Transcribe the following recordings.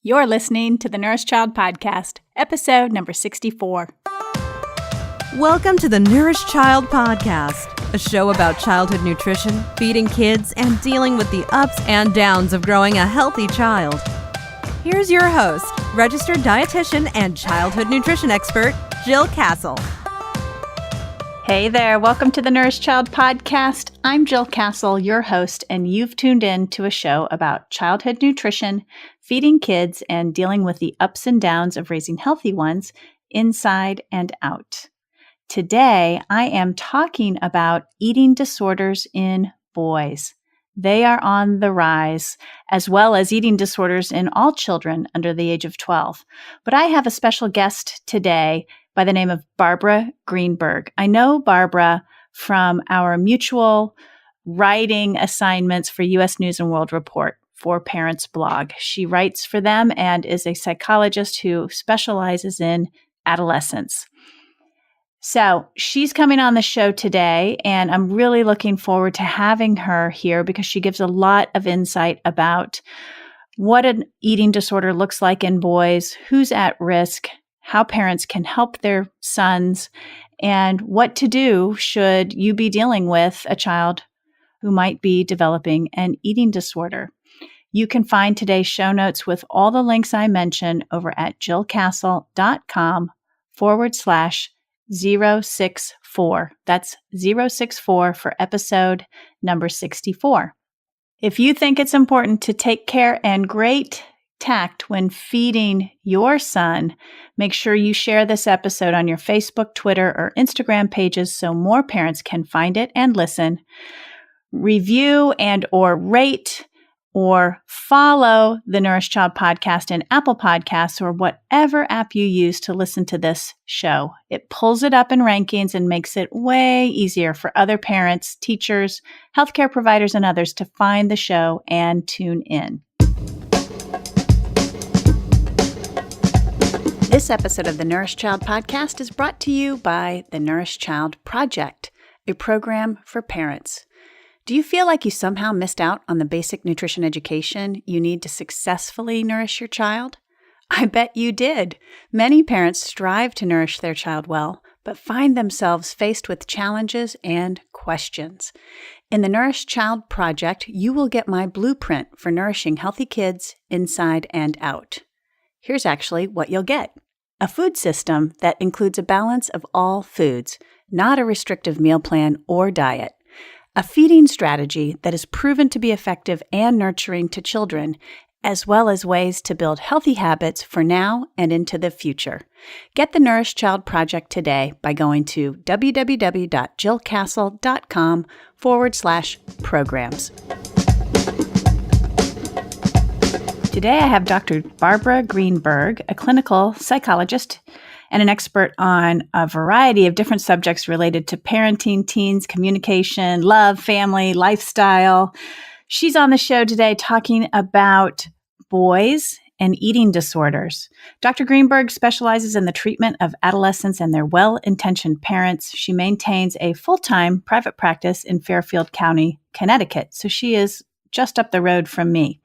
You're listening to the Nourish Child Podcast, episode number 64. Welcome to the Nourish Child Podcast, a show about childhood nutrition, feeding kids, and dealing with the ups and downs of growing a healthy child. Here's your host, registered dietitian and childhood nutrition expert, Jill Castle. Hey there, welcome to the Nourish Child Podcast. I'm Jill Castle, your host, and you've tuned in to a show about childhood nutrition, feeding kids, and dealing with the ups and downs of raising healthy ones inside and out. Today, I am talking about eating disorders in boys. They are on the rise, as well as eating disorders in all children under the age of 12. But I have a special guest today by the name of Barbara Greenberg. I know Barbara from our mutual writing assignments for U.S. News and World Report for Parents blog. She writes for them and is a psychologist who specializes in adolescence. So she's coming on the show today, and I'm really looking forward to having her here because she gives a lot of insight about what an eating disorder looks like in boys, who's at risk, how parents can help their sons, and what to do should you be dealing with a child who might be developing an eating disorder. You can find today's show notes with all the links I mentioned over at jillcastle.com/064. That's 064 for episode number 64. If you think it's important to take care and great tact when feeding your son, make sure you share this episode on your Facebook, Twitter, or Instagram pages so more parents can find it and listen. Review and or rate or follow the Nourish Child Podcast in Apple Podcasts or whatever app you use to listen to this show. It pulls it up in rankings and makes it way easier for other parents, teachers, healthcare providers, and others to find the show and tune in. This episode of the Nourish Child Podcast is brought to you by the Nourish Child Project, a program for parents. Do you feel like you somehow missed out on the basic nutrition education you need to successfully nourish your child? I bet you did. Many parents strive to nourish their child well, but find themselves faced with challenges and questions. In the Nourish Child Project, you will get my blueprint for nourishing healthy kids inside and out. Here's actually what you'll get. A food system that includes a balance of all foods, not a restrictive meal plan or diet. A feeding strategy that is proven to be effective and nurturing to children, as well as ways to build healthy habits for now and into the future. Get the Nourish Child Project today by going to www.jillcastle.com/programs. Today I have Dr. Barbara Greenberg, a clinical psychologist and an expert on a variety of different subjects related to parenting, teens, communication, love, family, lifestyle. She's on the show today talking about boys and eating disorders. Dr. Greenberg specializes in the treatment of adolescents and their well-intentioned parents. She maintains a full-time private practice in Fairfield County, Connecticut, so she is just up the road from me.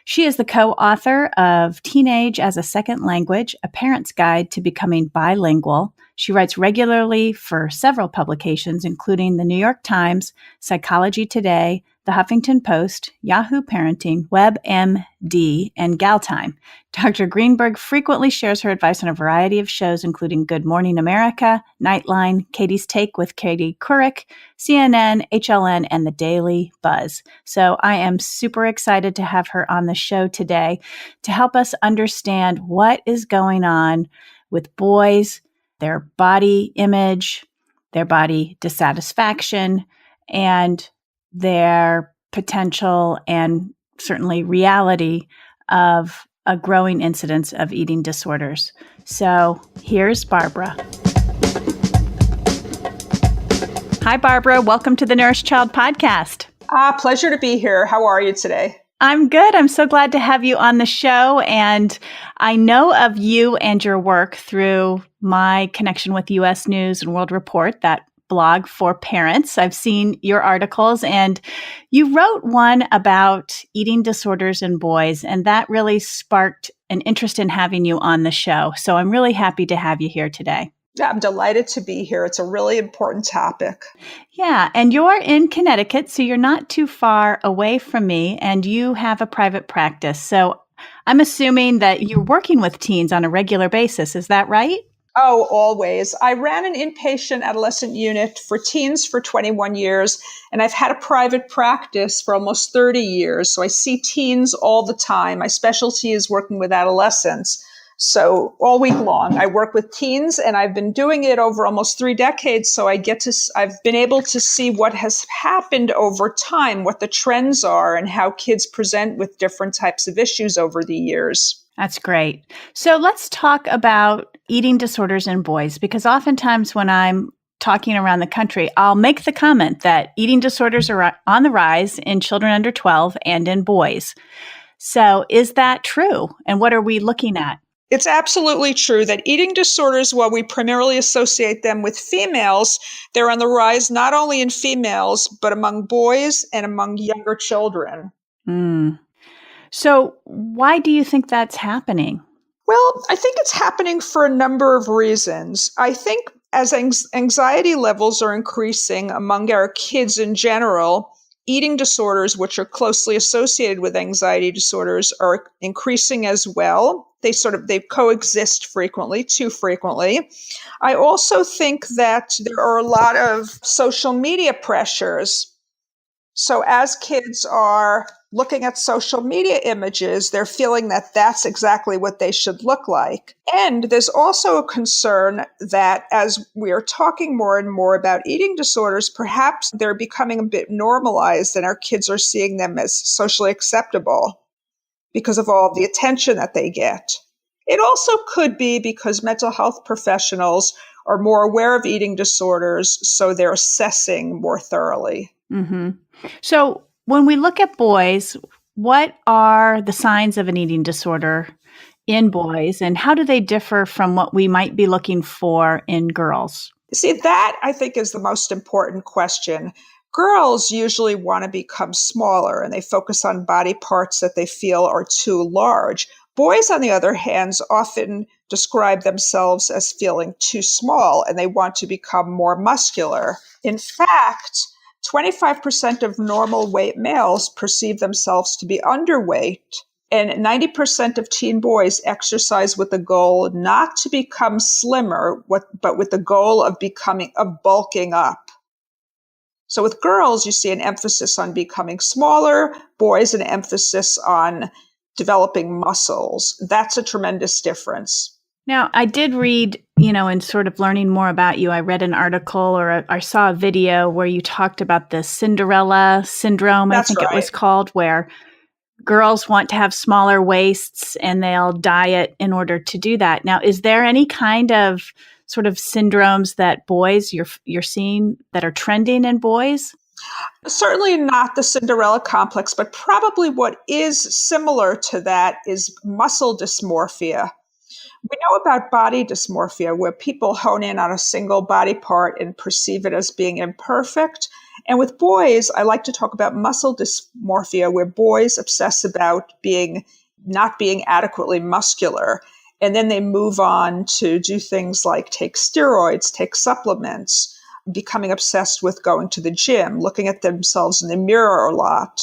She is the co-author of Teenage as a Second Language, A Parent's Guide to Becoming Bilingual. She writes regularly for several publications, including the New York Times, Psychology Today, The Huffington Post, Yahoo Parenting, WebMD, and GalTime. Dr. Greenberg frequently shares her advice on a variety of shows, including Good Morning America, Nightline, Katie's Take with Katie Couric, CNN, HLN, and The Daily Buzz. So I am super excited to have her on the show today to help us understand what is going on with boys, their body image, their body dissatisfaction, and their potential and certainly reality of a growing incidence of eating disorders. So here's Barbara. Hi, Barbara. Welcome to the Nourish Child Podcast. Pleasure to be here. How are you today? I'm good. I'm so glad to have you on the show. And I know of you and your work through my connection with U.S. News and World Report, that blog for parents. I've seen your articles, and you wrote one about eating disorders in boys, and that really sparked an interest in having you on the show. So I'm really happy to have you here today. Yeah, I'm delighted to be here. It's a really important topic. Yeah, and you're in Connecticut, so you're not too far away from me, and you have a private practice. So I'm assuming that you're working with teens on a regular basis. Is that right? Oh, always. I ran an inpatient adolescent unit for teens for 21 years, and I've had a private practice for almost 30 years. So I see teens all the time. My specialty is working with adolescents. So all week long, I work with teens, and I've been doing it over almost 3 decades. So I've been able to see what has happened over time, what the trends are, and how kids present with different types of issues over the years. That's great. So let's talk about eating disorders in boys, because oftentimes when I'm talking around the country, I'll make the comment that eating disorders are on the rise in children under 12 and in boys. So is that true? And what are we looking at? It's absolutely true that eating disorders, while we primarily associate them with females, they're on the rise not only in females, but among boys and among younger children. So why do you think that's happening? Well, I think it's happening for a number of reasons. I think as anxiety levels are increasing among our kids in general, eating disorders, which are closely associated with anxiety disorders, are increasing as well. They coexist frequently, too frequently. I also think that there are a lot of social media pressures. So as kids are looking at social media images, they're feeling that that's exactly what they should look like. And there's also a concern that as we are talking more and more about eating disorders, perhaps they're becoming a bit normalized and our kids are seeing them as socially acceptable because of all the attention that they get. It also could be because mental health professionals are more aware of eating disorders, so they're assessing more thoroughly. Mm-hmm. So when we look at boys, what are the signs of an eating disorder in boys, and how do they differ from what we might be looking for in girls? See, that I think is the most important question. Girls usually want to become smaller and they focus on body parts that they feel are too large. Boys, on the other hand, often describe themselves as feeling too small and they want to become more muscular. In fact, 25% of normal weight males perceive themselves to be underweight, and 90% of teen boys exercise with the goal not to become slimmer, but with the goal of bulking up. So with girls, you see an emphasis on becoming smaller, boys, an emphasis on developing muscles. That's a tremendous difference. Now, I did read, in sort of learning more about you, I read an article or I saw a video where you talked about the Cinderella syndrome, That's I think right. it was called, where girls want to have smaller waists and they'll diet in order to do that. Now, is there any kind of sort of syndromes that boys you're seeing that are trending in boys? Certainly not the Cinderella complex, but probably what is similar to that is muscle dysmorphia. We know about body dysmorphia, where people hone in on a single body part and perceive it as being imperfect. And with boys, I like to talk about muscle dysmorphia, where boys obsess about not being adequately muscular. And then they move on to do things like take steroids, take supplements, becoming obsessed with going to the gym, looking at themselves in the mirror a lot,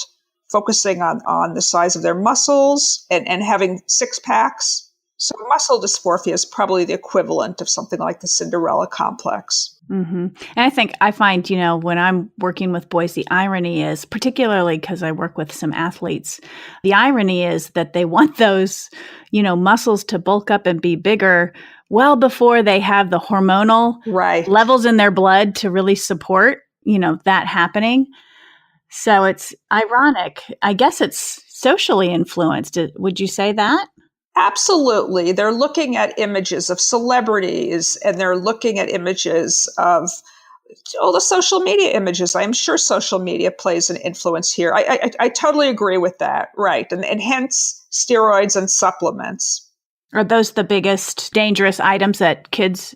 focusing on the size of their muscles and having six packs. So muscle dysmorphia is probably the equivalent of something like the Cinderella complex. Mm-hmm. And I find, when I'm working with boys, the irony is, particularly because I work with some athletes, the irony is that they want those, muscles to bulk up and be bigger well before they have the hormonal levels in their blood to really support, that happening. So it's ironic. I guess it's socially influenced. Would you say that? Absolutely. They're looking at images of celebrities and they're looking at images of all the social media images. I'm sure social media plays an influence here. I totally agree with that. Right. And hence steroids and supplements. Are those the biggest dangerous items that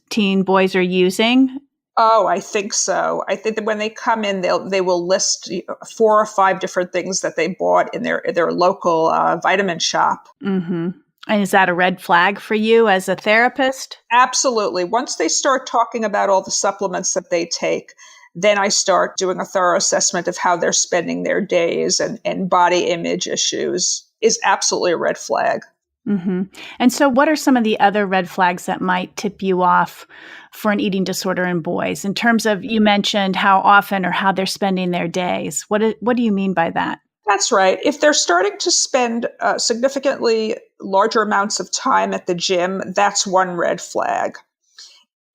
teen boys are using? Oh, I think so. I think that when they come in, they will list 4 or 5 different things that they bought in their local vitamin shop. Mm-hmm. And is that a red flag for you as a therapist? Absolutely. Once they start talking about all the supplements that they take, then I start doing a thorough assessment of how they're spending their days, and body image issues is absolutely a red flag. Mm-hmm. And so what are some of the other red flags that might tip you off for an eating disorder in boys in terms of, you mentioned how often or how they're spending their days? What do you mean by that? That's right. If they're starting to spend significantly larger amounts of time at the gym, that's one red flag.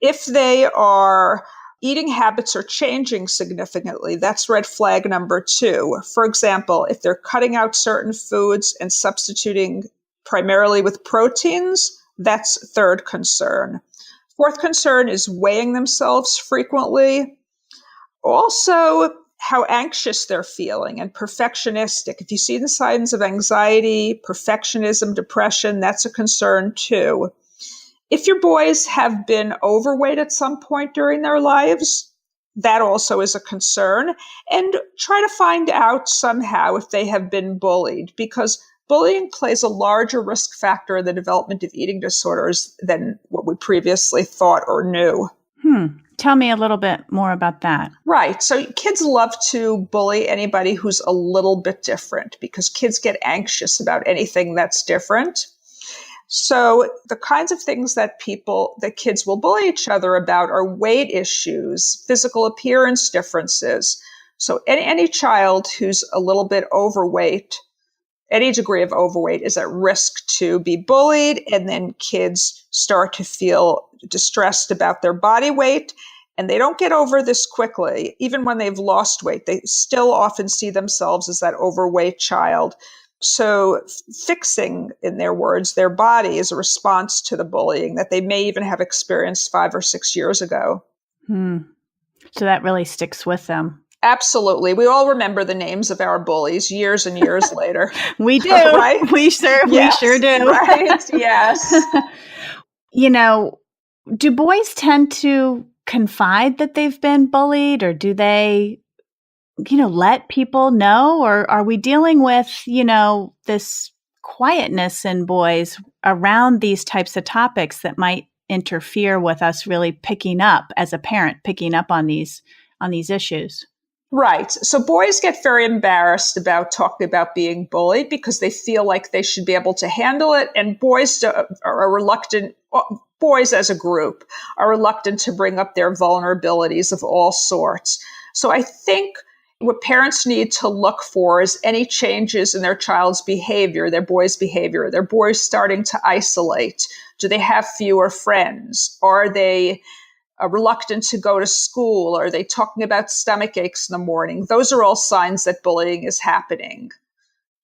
If they are eating habits are changing significantly, that's red flag number 2. For example, if they're cutting out certain foods and substituting primarily with proteins, that's third concern. Fourth concern is weighing themselves frequently. Also, how anxious they're feeling and perfectionistic. If you see the signs of anxiety, perfectionism, depression, that's a concern too. If your boys have been overweight at some point during their lives, that also is a concern. And try to find out somehow if they have been bullied, because bullying plays a larger risk factor in the development of eating disorders than what we previously thought or knew. Tell me a little bit more about that. Right. So kids love to bully anybody who's a little bit different because kids get anxious about anything that's different. So the kinds of things that kids will bully each other about are weight issues, physical appearance differences. So any child who's a little bit overweight, any degree of overweight, is at risk to be bullied, and then kids start to feel distressed about their body weight, and they don't get over this quickly. Even when they've lost weight, they still often see themselves as that overweight child. So fixing, in their words, their body is a response to the bullying that they may even have experienced 5 or 6 years ago. So that really sticks with them. Absolutely. We all remember the names of our bullies years and years later. We do. Right? We sure do. Right. Yes. Do boys tend to confide that they've been bullied, or do they, let people know? Or are we dealing with, this quietness in boys around these types of topics that might interfere with us really picking up on these dishes? Right. So boys get very embarrassed about talking about being bullied because they feel like they should be able to handle it. And boys are reluctant, boys as a group are reluctant to bring up their vulnerabilities of all sorts. So I think what parents need to look for is any changes in their child's behavior, their boys' behavior. Their boys starting to isolate? Do they have fewer friends? Are they reluctant to go to school? Are they talking about stomach aches in the morning? Those are all signs that bullying is happening.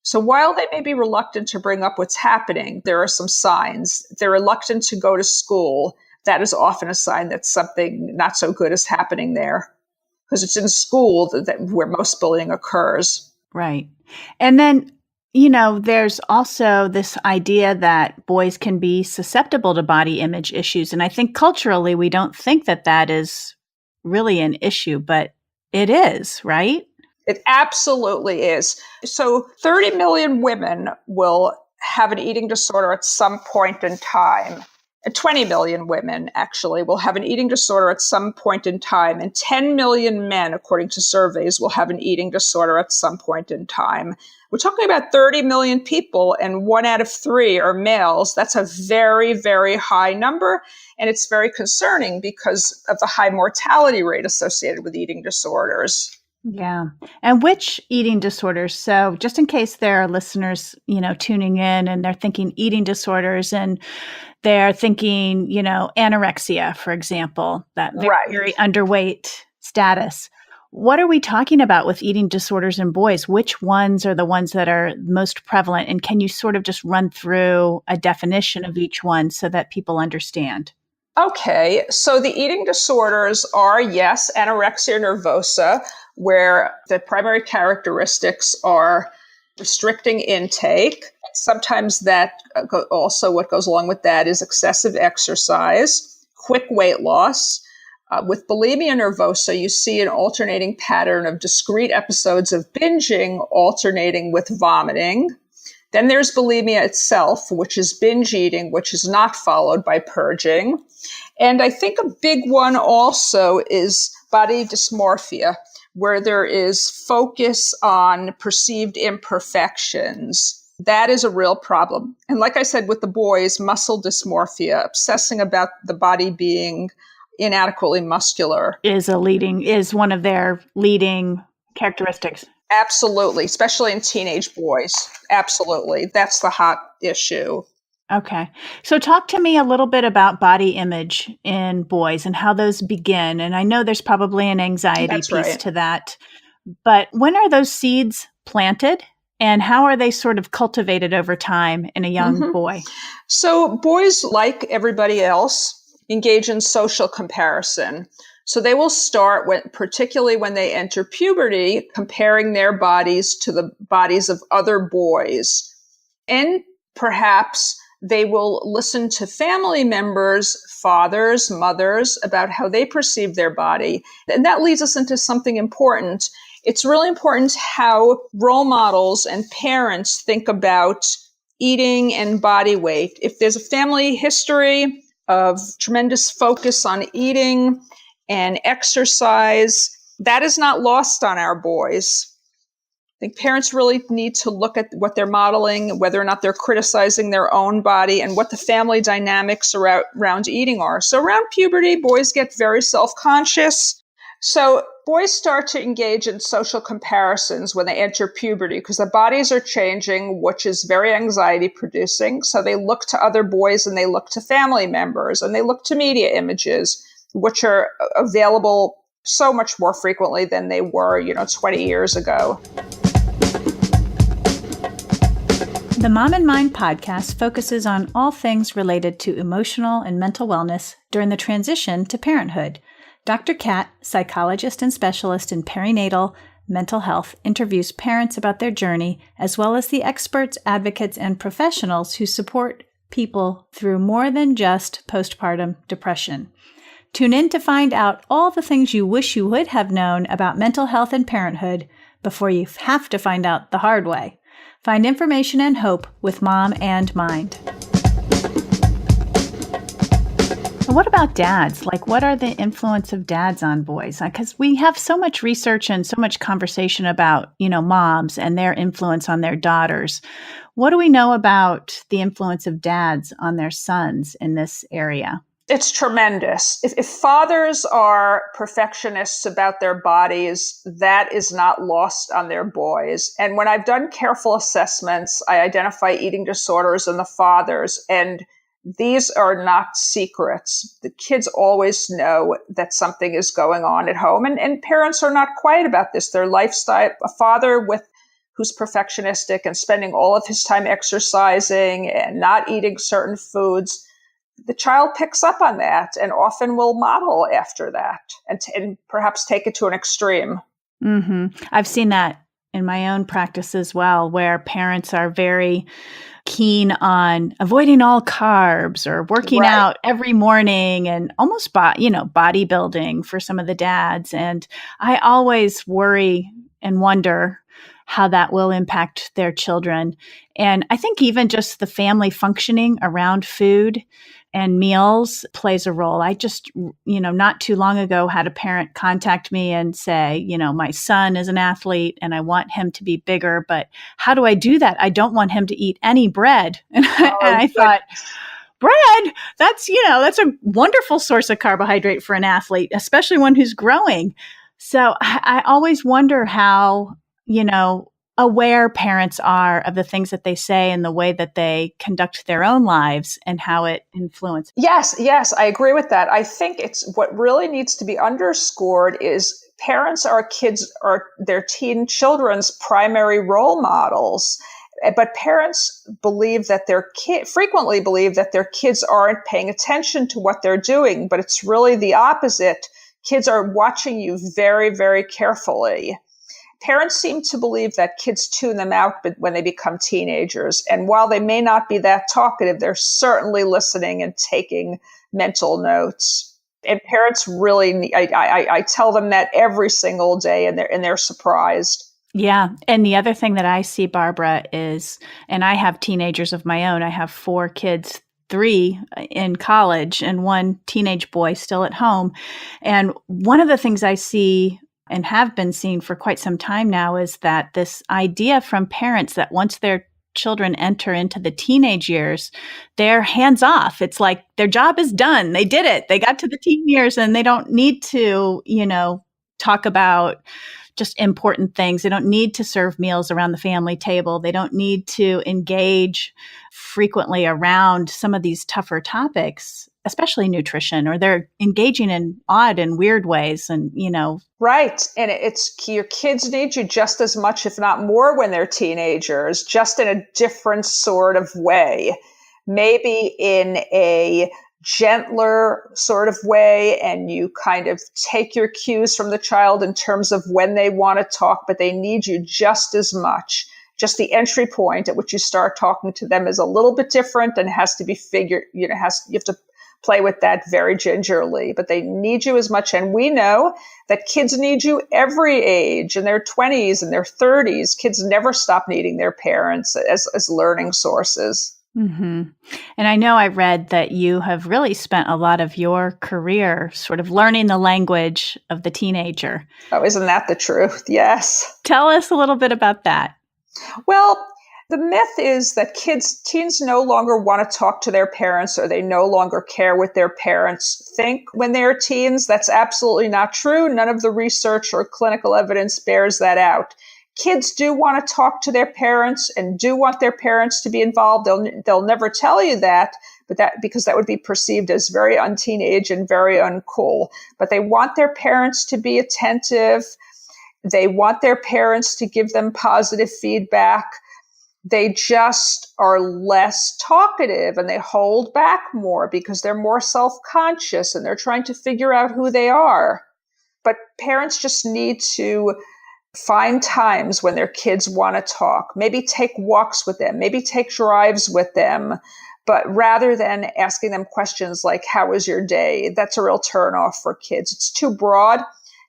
So while they may be reluctant to bring up what's happening, there are some signs. They're reluctant to go to school. That is often a sign that something not so good is happening there, because it's in school where most bullying occurs. Right. And then, there's also this idea that boys can be susceptible to body image issues. And I think culturally, we don't think that is really an issue, but it is, right? It absolutely is. So 30 million women will have an eating disorder at some point in time. 20 million women actually will have an eating disorder at some point in time, and 10 million men, according to surveys, will have an eating disorder at some point in time. We're talking about 30 million people, and 1 out of 3 are males. That's a very, very high number, and it's very concerning because of the high mortality rate associated with eating disorders. Yeah. And which eating disorders? So just in case there are listeners, tuning in and they're thinking eating disorders and they're thinking, anorexia, for example, that very underweight status. What are we talking about with eating disorders in boys? Which ones are the ones that are most prevalent? And can you sort of just run through a definition of each one so that people understand? Okay, so the eating disorders are, yes, anorexia nervosa, where the primary characteristics are restricting intake. Sometimes that also what goes along with that is excessive exercise, quick weight loss, With bulimia nervosa, you see an alternating pattern of discrete episodes of binging alternating with vomiting. Then there's bulimia itself, which is binge eating, which is not followed by purging. And I think a big one also is body dysmorphia, where there is focus on perceived imperfections. That is a real problem. And like I said, with the boys, muscle dysmorphia, obsessing about the body being inadequately muscular. Is one of their leading characteristics. Absolutely, especially in teenage boys. Absolutely. That's the hot issue. Okay. So talk to me a little bit about body image in boys and how those begin. And I know there's probably an anxiety That's piece right. to that. But when are those seeds planted and how are they sort of cultivated over time in a young boy? So boys, like everybody else, engage in social comparison. So they will start, particularly when they enter puberty, comparing their bodies to the bodies of other boys. And perhaps they will listen to family members, fathers, mothers, about how they perceive their body. And that leads us into something important. It's really important how role models and parents think about eating and body weight. If there's a family history of tremendous focus on eating and exercise, that is not lost on our boys. I think parents really need to look at what they're modeling, whether or not they're criticizing their own body, and what the family dynamics around eating are. So around puberty, boys get very self-conscious. So boys start to engage in social comparisons when they enter puberty because their bodies are changing, which is very anxiety producing. So they look to other boys and they look to family members and they look to media images, which are available so much more frequently than they were, 20 years ago. The Mom and Mind podcast focuses on all things related to emotional and mental wellness during the transition to parenthood. Dr. Kat, psychologist and specialist in perinatal mental health, interviews parents about their journey, as well as the experts, advocates, and professionals who support people through more than just postpartum depression. Tune in to find out all the things you wish you would have known about mental health and parenthood before you have to find out the hard way. Find information and hope with Mom and Mind. What about dads? What are the influence of dads on boys? Because we have so much research and so much conversation about, moms and their influence on their daughters. What do we know about the influence of dads on their sons in this area? It's tremendous. If fathers are perfectionists about their bodies, that is not lost on their boys. And when I've done careful assessments, I identify eating disorders in the fathers, and these are not secrets. The kids always know that something is going on at home, and parents are not quiet about this. Their lifestyle, a father who's perfectionistic and spending all of his time exercising and not eating certain foods, the child picks up on that and often will model after that and perhaps take it to an extreme. Mm-hmm. I've seen that in my own practice as well, where parents are very keen on avoiding all carbs or working out every morning and almost bodybuilding for some of the dads. And I always worry and wonder how that will impact their children. And I think even just the family functioning around food and meals plays a role. I just, not too long ago had a parent contact me and say, my son is an athlete and I want him to be bigger, but how do I do that? I don't want him to eat any bread. And I thought, bread, that's a wonderful source of carbohydrate for an athlete, especially one who's growing. So I always wonder how, aware parents are of the things that they say and the way that they conduct their own lives and how it influences. Yes, I agree with that. I think it's what really needs to be underscored is parents are their teen children's primary role models. But parents frequently believe that their kids aren't paying attention to what they're doing, but it's really the opposite. Kids are watching you very, very carefully. Parents seem to believe that kids tune them out when they become teenagers. And while they may not be that talkative, they're certainly listening and taking mental notes. And parents really, I tell them that every single day, and they're surprised. Yeah. And the other thing that I see, Barbara, is, and I have teenagers of my own. I have 4 kids, 3 in college and 1 teenage boy still at home. And one of the things I see and have been seeing for quite some time now is that this idea from parents that once their children enter into the teenage years, they're hands off. It's like their job is done. They did it. They got to the teen years and they don't need to, talk about just important things. They don't need to serve meals around the family table. They don't need to engage frequently around some of these tougher topics, especially nutrition, or they're engaging in odd and weird ways. And, Right. And your kids need you just as much, if not more, when they're teenagers, just in a different sort of way. Maybe in a gentler sort of way, and you kind of take your cues from the child in terms of when they want to talk, but they need you just as much. Just the entry point at which you start talking to them is a little bit different and has to be figured, you have to play with that very gingerly, but they need you as much. And we know that kids need you every age, in their 20s and their 30s. Kids never stop needing their parents as learning sources. Mm-hmm. And I know I read that you have really spent a lot of your career sort of learning the language of the teenager. Oh, isn't that the truth? Yes. Tell us a little bit about that. Well, the myth is that teens no longer want to talk to their parents, or they no longer care what their parents think when they're teens. That's absolutely not true. None of the research or clinical evidence bears that out. Kids do want to talk to their parents and do want their parents to be involved. They'll never tell you that, because that would be perceived as very unteenage and very uncool. But they want their parents to be attentive. They want their parents to give them positive feedback. They just are less talkative and they hold back more because they're more self-conscious and they're trying to figure out who they are. But parents just need to find times when their kids want to talk, maybe take walks with them, maybe take drives with them. But rather than asking them questions like, how was your day? That's a real turnoff for kids. It's too broad.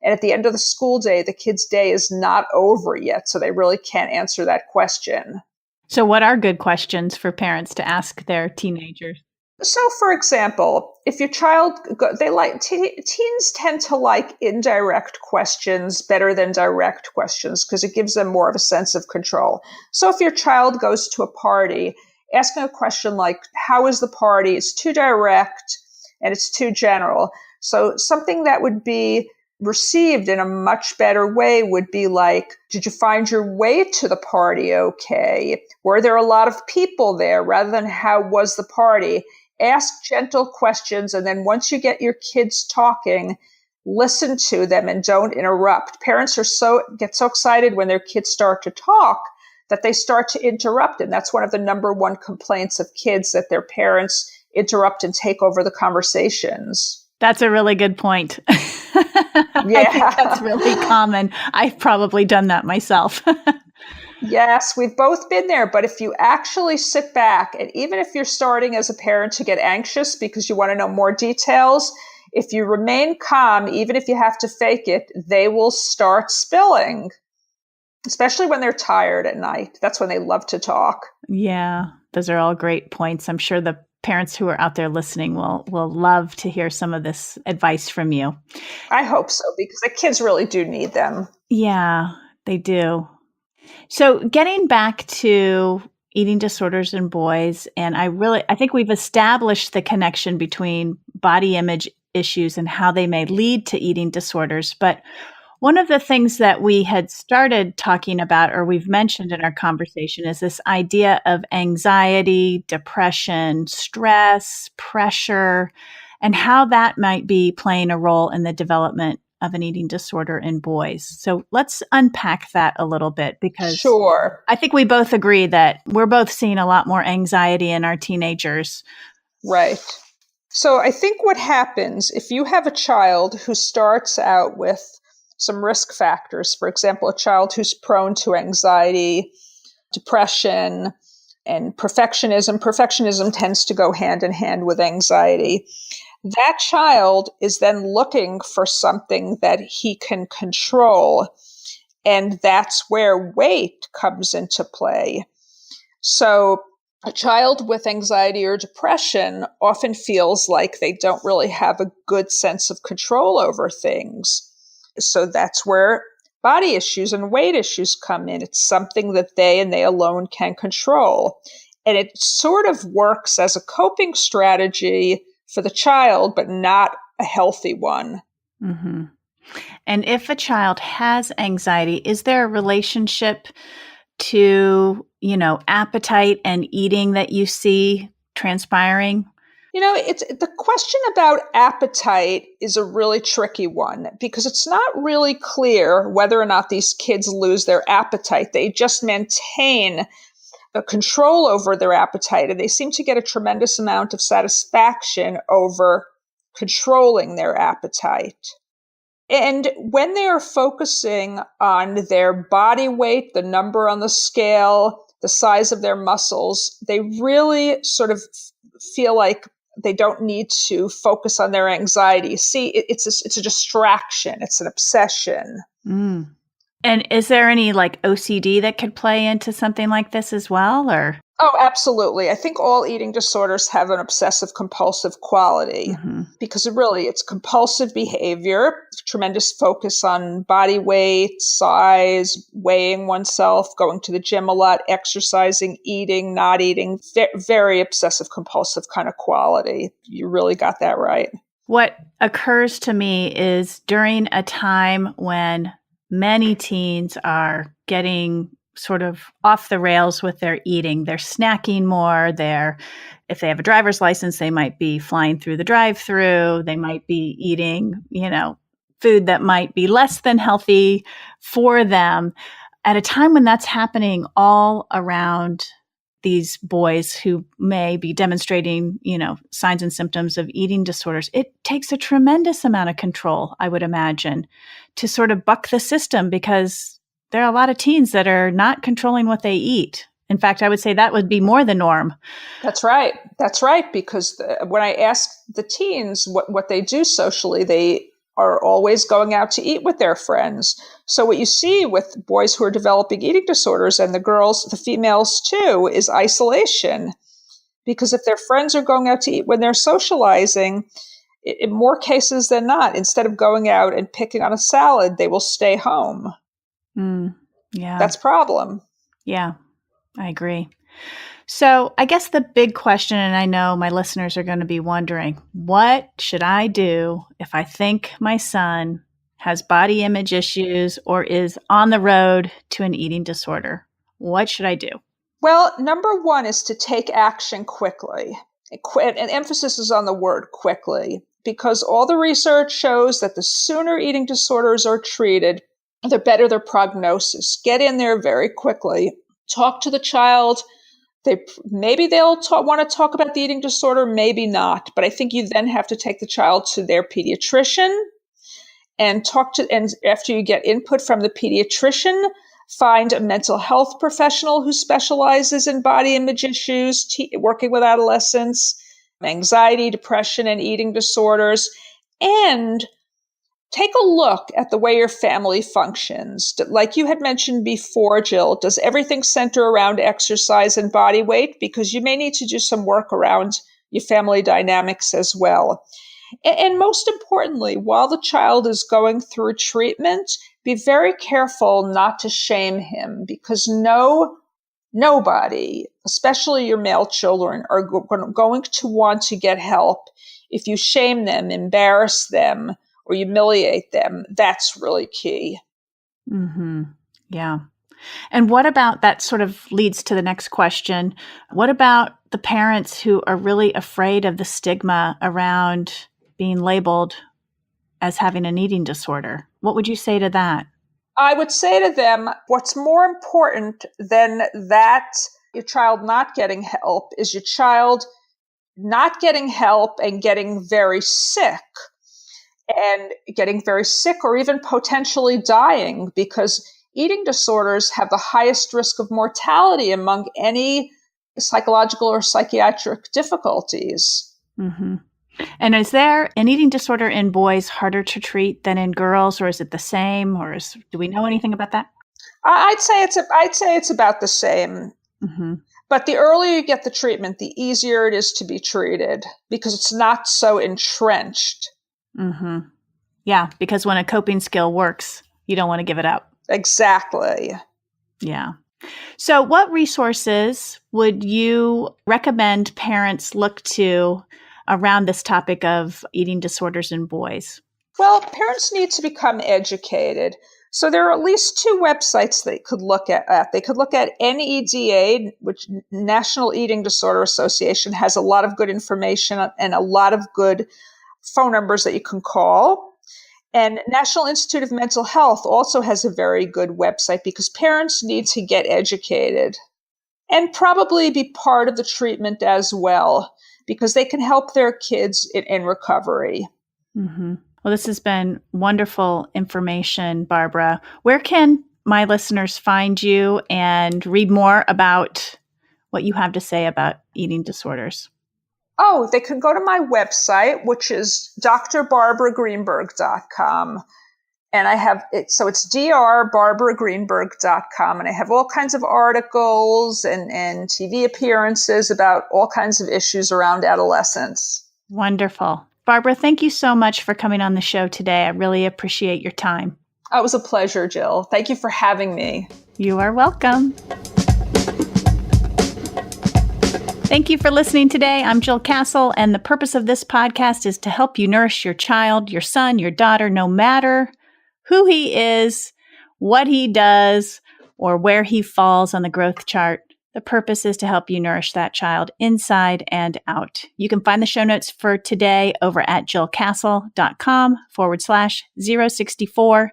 And at the end of the school day, the kid's day is not over yet. So they really can't answer that question. So what are good questions for parents to ask their teenagers? So, for example, if your child, teens tend to like indirect questions better than direct questions because it gives them more of a sense of control. So if your child goes to a party, asking a question like, how was the party? Is too direct and it's too general. So something that would be received in a much better way would be like, did you find your way to the party okay? Were there a lot of people there? Rather than how was the party? Ask gentle questions, and then once you get your kids talking, listen to them and don't interrupt. Parents get so excited when their kids start to talk that they start to interrupt, and that's one of the number one complaints of kids, that their parents interrupt and take over the conversations. That's a really good point. Yeah. I think that's really common. I've probably done that myself. Yes, we've both been there. But if you actually sit back, and even if you're starting as a parent to get anxious because you want to know more details, if you remain calm, even if you have to fake it, they will start spilling, especially when they're tired at night. That's when they love to talk. Yeah, those are all great points. I'm sure the parents who are out there listening will love to hear some of this advice from you. I hope so, because the kids really do need them. Yeah, they do. So getting back to eating disorders in boys, and I think we've established the connection between body image issues and how they may lead to eating disorders. But one of the things that we had started talking about, or we've mentioned in our conversation, is this idea of anxiety, depression, stress, pressure, and how that might be playing a role in the development of an eating disorder in boys. So let's unpack that a little bit, because Sure. I think we both agree that we're both seeing a lot more anxiety in our teenagers. Right. So I think what happens if you have a child who starts out with some risk factors, for example, a child who's prone to anxiety, depression, and perfectionism. Perfectionism tends to go hand in hand with anxiety. that child is then looking for something that he can control. And that's where weight comes into play. So a child with anxiety or depression often feels like they don't really have a good sense of control over things. So that's where body issues and weight issues come in. It's something that they and they alone can control. And it sort of works as a coping strategy for the child, but not a healthy one. Mm-hmm. And if a child has anxiety, is there a relationship to, appetite and eating that you see transpiring? It's the question about appetite is a really tricky one because it's not really clear whether or not these kids lose their appetite. They just maintain a control over their appetite, and they seem to get a tremendous amount of satisfaction over controlling their appetite. And when they are focusing on their body weight, the number on the scale, the size of their muscles, they really sort of feel like they don't need to focus on their anxiety. See, it's a distraction. It's an obsession. Mm. And is there any OCD that could play into something like this as well, or? Oh, absolutely. I think all eating disorders have an obsessive compulsive quality because it's compulsive behavior, tremendous focus on body weight, size, weighing oneself, going to the gym a lot, exercising, eating, not eating, very obsessive compulsive kind of quality. You really got that right. What occurs to me is during a time when many teens are getting sort of off the rails with their eating. They're snacking more. If they have a driver's license, they might be flying through the drive-through. They might be eating, food that might be less than healthy for them. At a time when that's happening all around these boys who may be demonstrating, signs and symptoms of eating disorders, it takes a tremendous amount of control, I would imagine, to sort of buck the system because there are a lot of teens that are not controlling what they eat. In fact, I would say that would be more the norm. That's right. That's right. Because when I ask the teens what they do socially, they are always going out to eat with their friends. So what you see with boys who are developing eating disorders and the females too, is isolation. Because if their friends are going out to eat when they're socializing, in more cases than not, instead of going out and picking on a salad, they will stay home. Yeah. That's a problem. Yeah, I agree. So I guess the big question, and I know my listeners are going to be wondering, what should I do if I think my son has body image issues or is on the road to an eating disorder? What should I do? Well, number one is to take action quickly. And emphasis is on the word quickly, because all the research shows that the sooner eating disorders are treated, the better their prognosis. Get in there very quickly. Talk to the child. Maybe they'll want to talk about the eating disorder, maybe not. But I think you then have to take the child to their pediatrician and and after you get input from the pediatrician, find a mental health professional who specializes in body image issues, working with adolescents, anxiety, depression, and eating disorders, and take a look at the way your family functions. Like you had mentioned before, Jill, does everything center around exercise and body weight? Because you may need to do some work around your family dynamics as well. And most importantly, while the child is going through treatment, be very careful not to shame him, because nobody, especially your male children, are going to want to get help if you shame them, embarrass them, or humiliate them. That's really key. Mm-hmm. Yeah. And what about, that sort of leads to the next question. What about the parents who are really afraid of the stigma around being labeled as having an eating disorder? What would you say to that? I would say to them, what's more important than that, your child not getting help, is your child not getting help and getting very sick. And getting very sick or even potentially dying, because eating disorders have the highest risk of mortality among any psychological or psychiatric difficulties. Mm-hmm. And is there an eating disorder in boys harder to treat than in girls, or is it the same, or do we know anything about that? I'd say it's about the same. Mm-hmm. But the earlier you get the treatment, the easier it is to be treated because it's not so entrenched. Mm-hmm. Yeah, because when a coping skill works, you don't want to give it up. Exactly. Yeah. So what resources would you recommend parents look to around this topic of eating disorders in boys? Well, parents need to become educated. So there are at least two websites they could look at. They could look at NEDA, which National Eating Disorder Association has a lot of good information and a lot of good phone numbers that you can call. And National Institute of Mental Health also has a very good website because parents need to get educated and probably be part of the treatment as well because they can help their kids in recovery. Mm-hmm. Well, this has been wonderful information, Barbara. Where can my listeners find you and read more about what you have to say about eating disorders? Oh, they can go to my website, which is drbarbaragreenberg.com. And I have it, so it's drbarbaragreenberg.com. And I have all kinds of articles and TV appearances about all kinds of issues around adolescence. Wonderful. Barbara, thank you so much for coming on the show today. I really appreciate your time. Oh, it was a pleasure, Jill. Thank you for having me. You are welcome. Thank you for listening today. I'm Jill Castle, and the purpose of this podcast is to help you nourish your child, your son, your daughter, no matter who he is, what he does, or where he falls on the growth chart. The purpose is to help you nourish that child inside and out. You can find the show notes for today over at jillcastle.com/064.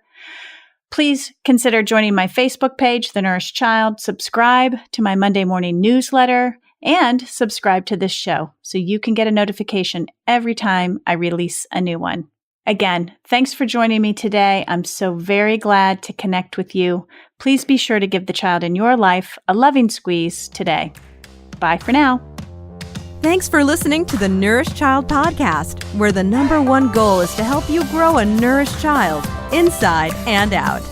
Please consider joining my Facebook page, The Nourished Child, subscribe to my Monday morning newsletter, and subscribe to this show so you can get a notification every time I release a new one. Again, thanks for joining me today. I'm so very glad to connect with you. Please be sure to give the child in your life a loving squeeze today. Bye for now. Thanks for listening to the Nourished Child Podcast, where the #1 goal is to help you grow a nourished child inside and out.